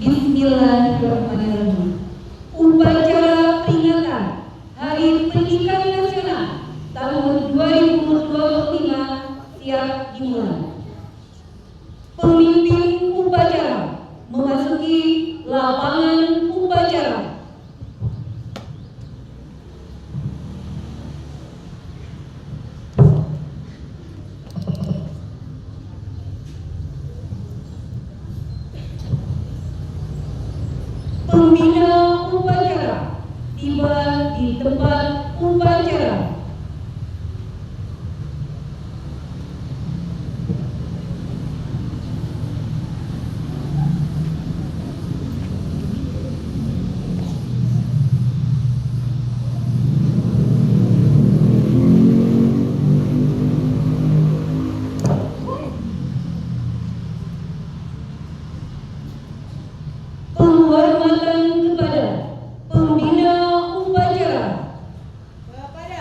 Bismillahirrahmanirrahim. Upacara peringatan Hari Pendidikan Nasional tahun 2025 siap dimulai. Pemimpin upacara memasuki lapangan upacara. Pembina upacara tiba di tempat upacara. Penghormatan kepada pembina upacara. Kepada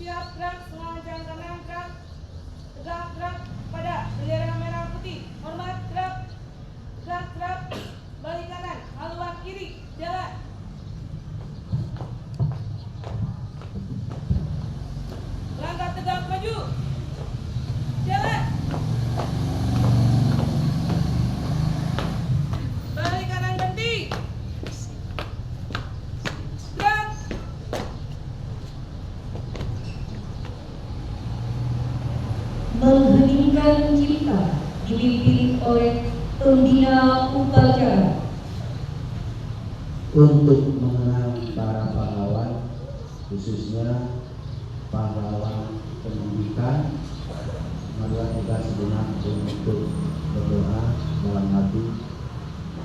Siap gerak, setengah jam kanan gerak. Tegak gerak pada bendera merah putih. Hormat gerak. Gerak gerak. Balik kanan, haluan kiri, jalan. Langkah tegak maju. Jalan. Balik kanan berhenti. Gerak. Mengheningkan cipta dipimpin oleh pembina upacara. Untuk mengenang para pahlawan, khususnya pahlawan pendidikan, marilah kita sejenak untuk berdoa dalam hati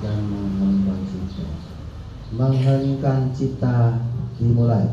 dan mengheningkan cipta. Mengheningkan cipta dimulai.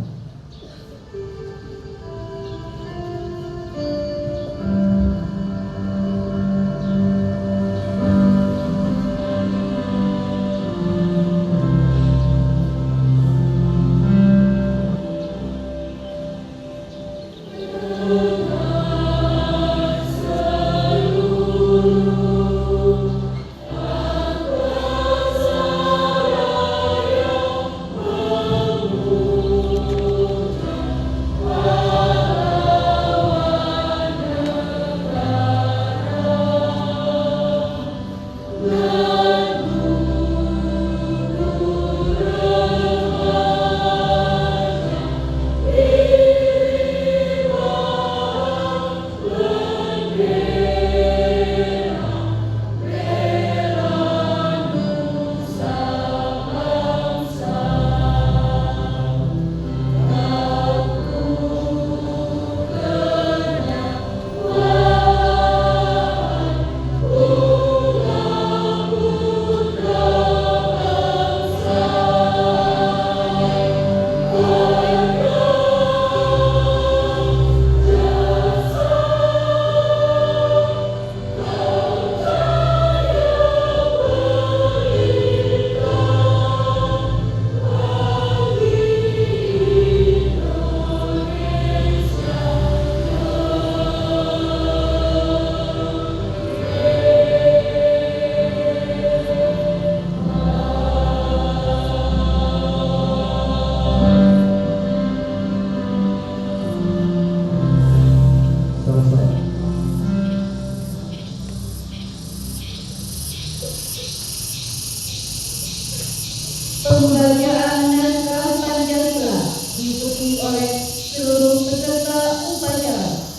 Pembacaan naskah Pancasila diikuti oleh seluruh peserta upacara.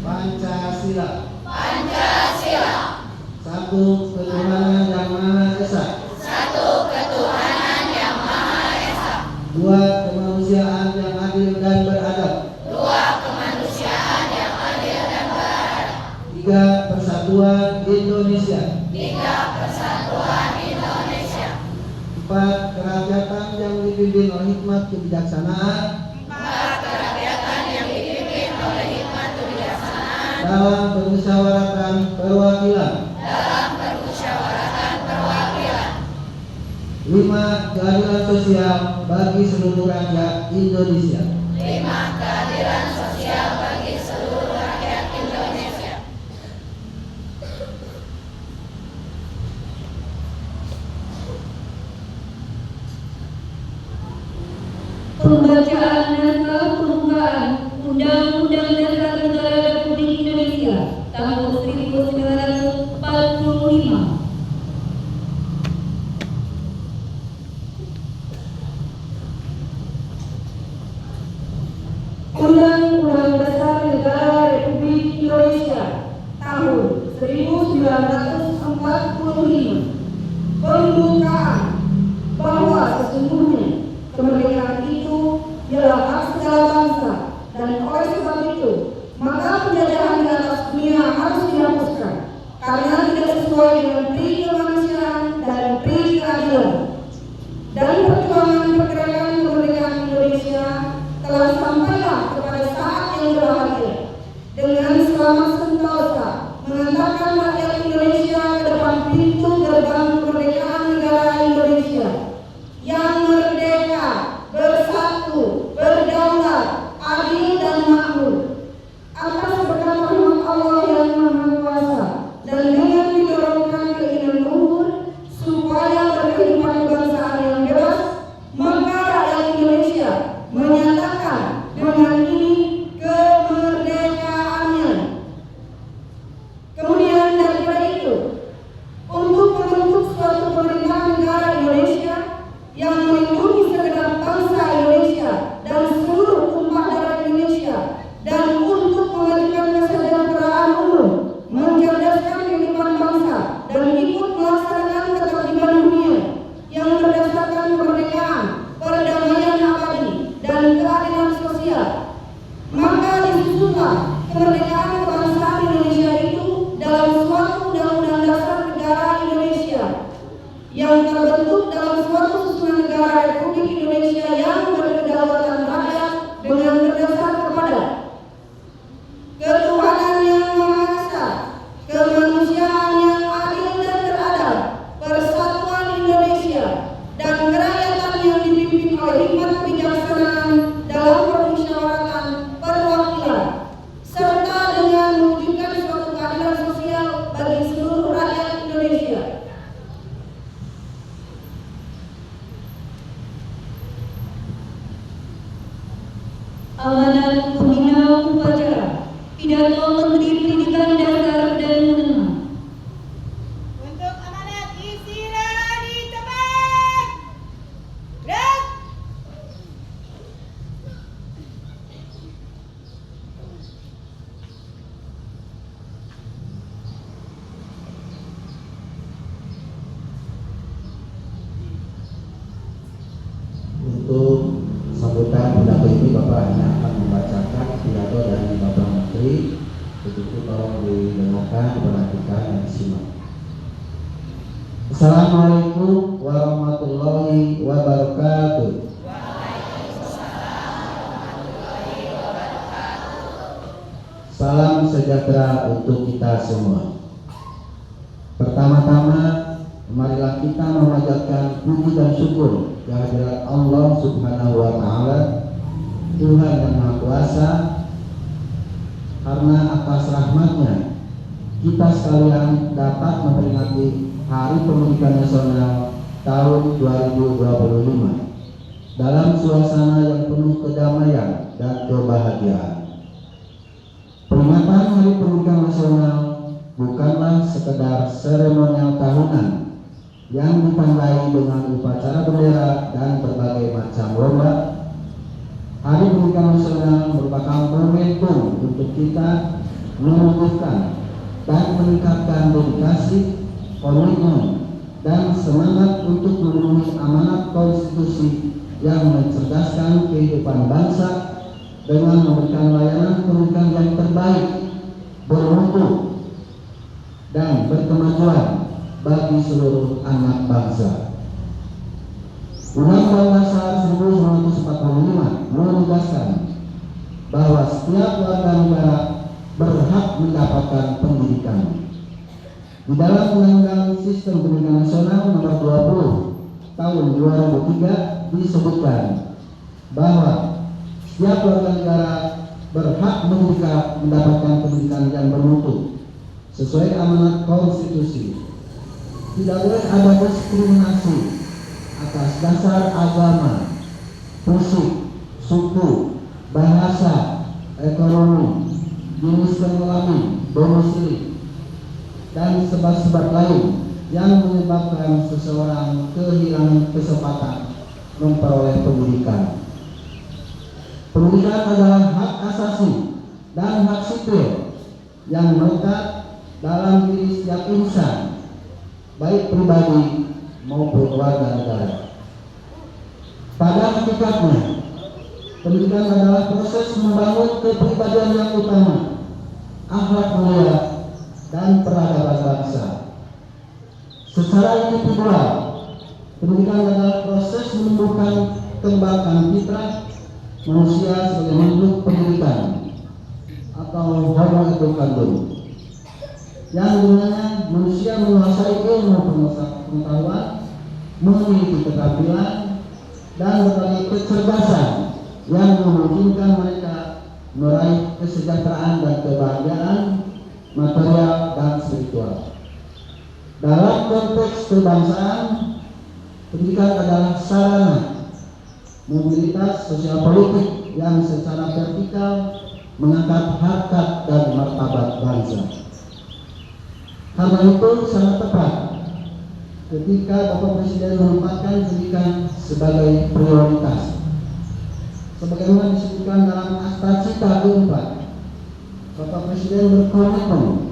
Pancasila. Pancasila. Satu ketuhanan yang Maha Esa. Dua kemanusiaan yang adil dan beradab. Tiga persatuan Indonesia. Empat kerakyatan yang dipimpin oleh hikmat kebijaksanaan. Dalam permusyawaratan perwakilan. 5. Keadilan sosial bagi seluruh rakyat Indonesia. Pembacaan naskah pembukaan Undang-Undang Dasar Negara Republik Indonesia tahun 1945. Undang-Undang Dasar Negara Republik Indonesia tahun 1945. Pembukaan bahwa sesungguhnya kemerdekaan itu ialah hak segala bangsa, dan oleh sebab itu maka penjajahan di atas dunia harus dihapuskan karena tidak sesuai dengan pri kemanusiaan dan pri keadilan. Dan perjuangan pergerakan kemerdekaan Indonesia telah sampailah kepada saat yang berbahagia, dengan selamat sentosa mengantarkan rakyat Indonesia ke depan pintu gerbang kemerdekaan negara Indonesia yang merdeka, bersatu, berdaulat, adil dan makmur. Atas berkat rahmat Allah yang Maha Kuasa dan dengan didorongkan keinginan luhur supaya berkehidupan kebangsaan yang bebas, maka rakyat Indonesia menyatakan dengan ini kemerdekaannya. Kemudian daripada itu, untuk membentuk suatu pemerintahan negara Indonesia yang melindungi segenap bangsa Indonesia dan seluruh tumpah darah Indonesia, dan untuk mengajukan kesejahteraan umum, mencerdaskan kehidupan bangsa, dan ikut melaksanakan ketertiban dunia yang berdasarkan kemerdekaan, perdamaian abadi, dan keadilan sosial. Maka disusunlah kemerdekaan kebangsaan Indonesia itu dalam suatu undang-undang dasar negara Indonesia yang terbentuk dalam suatu susunan negara Republik Indonesia yang berkedaulatan rakyat dengan berdasar kepada ketuhanan yang Maha Esa, kemanusiaan yang adil dan beradab, persatuan Indonesia, dan kerakyatan yang dipimpin oleh hikmat kebijaksanaan dalam permusyawaratan perwakilan, serta dengan mewujudkan suatu keadilan sosial bagi seluruh rakyat Indonesia. Amanat Pembina Upacara Pidato Menteri Pendidikan Dasar dan Menengah. Untuk amanat istirahat di tempat. Gerak. Untuk sambutan pidato ini Bapak hanya akan membacakan pidato dari Bapak Menteri. Untuk itu tolong didengarkan, diperhatikan, dan disimak. Assalamualaikum warahmatullahi wabarakatuh. Salam sejahtera untuk kita semua. Pertama-tama, marilah kita memanjatkan puji dan syukur kehadirat Allah Subhanahu wa Ta'ala, Tuhan yang Maha Kuasa, karena atas rahmatnya kita sekalian dapat memperingati Hari Pendidikan Nasional tahun 2025 dalam suasana yang penuh kedamaian dan kebahagiaan. Peringatan Hari Pendidikan Nasional bukanlah sekedar seremonial tahunan yang ditandai dengan upacara bendera dan berbagai macam lomba. Hari Pendidikan Nasional merupakan momentum untuk kita menumbuhkan dan meningkatkan dedikasi, komitmen, dan semangat untuk memenuhi amanat konstitusi yang mencerdaskan kehidupan bangsa dengan memberikan layanan pendidikan yang terbaik, bermutu, dan berkemajuan bagi seluruh anak bangsa. Undang-Undang Dasar 1945 menegaskan bahwa setiap warga negara berhak mendapatkan pendidikan. Di dalam Undang-Undang Sistem Pendidikan Nasional Nomor 20 Tahun 2003 disebutkan bahwa setiap warga negara berhak mendapatkan pendidikan yang bermutu sesuai amanat konstitusi. Tidak boleh ada diskriminasi atas dasar agama, fisik, suku, bahasa, ekonomi, jenis kelamin, domisili, dan sebab-sebab lain yang menyebabkan seseorang kehilangan kesempatan memperoleh pendidikan. Pendidikan adalah hak asasi dan hak sipil yang melekat dalam diri setiap insan, baik pribadi maupun warga negara. Pada hakikatnya, pendidikan adalah proses membangun kepribadian yang utama, akhlak mulia, dan peradaban bangsa. Secara individual, pendidikan adalah proses menumbuhkan kembangkan fitrah manusia sebagai makhluk pendidikan. atau homo educandum, yang dengannya manusia menguasai ilmu pengetahuan, memiliki keterampilan dan berbagai kecerdasan yang memungkinkan mereka meraih kesejahteraan dan kebahagiaan material dan spiritual. Dalam konteks kebangsaan, pendidikan adalah sarana mobilitas sosial politik yang secara vertikal mengangkat harkat dan martabat bangsa. Karena itu sangat tepat ketika Bapak Presiden menempatkan pendidikan sebagai prioritas. Sebagaimana disebutkan dalam Akta Cita keempat, Bapak Presiden berkomitmen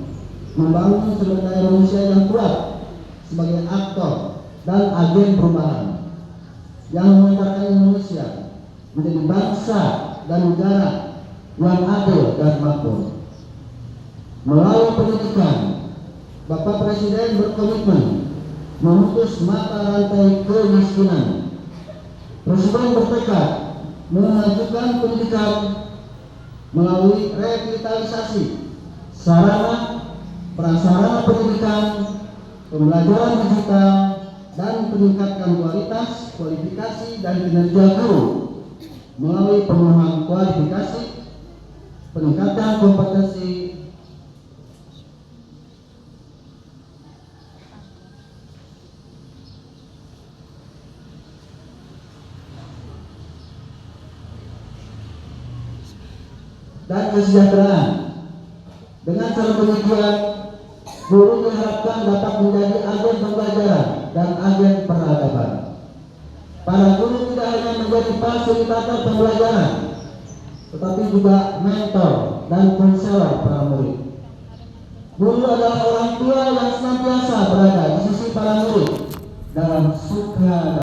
membangun sumber daya manusia yang kuat sebagai aktor dan agen perubahan yang mengantarkan Indonesia menjadi bangsa dan negara yang adil dan makmur. Melalui pendidikan, Bapak Presiden berkomitmen memutus mata rantai kemiskinan. Presiden bertekad memajukan pendidikan melalui revitalisasi sarana prasarana pendidikan, pembelajaran digital, dan meningkatkan kualitas, kualifikasi, dan kinerja guru melalui pemenuhan kualifikasi, peningkatan kompetensi, dan kesejahteraan. Dengan cara demikian, guru diharapkan dapat menjadi agen pembelajaran dan agen peradaban. Para guru tidak hanya menjadi fasilitator pembelajaran, tetapi juga mentor dan konselor para murid. Guru adalah orang tua yang senantiasa berada di sisi para murid dalam suka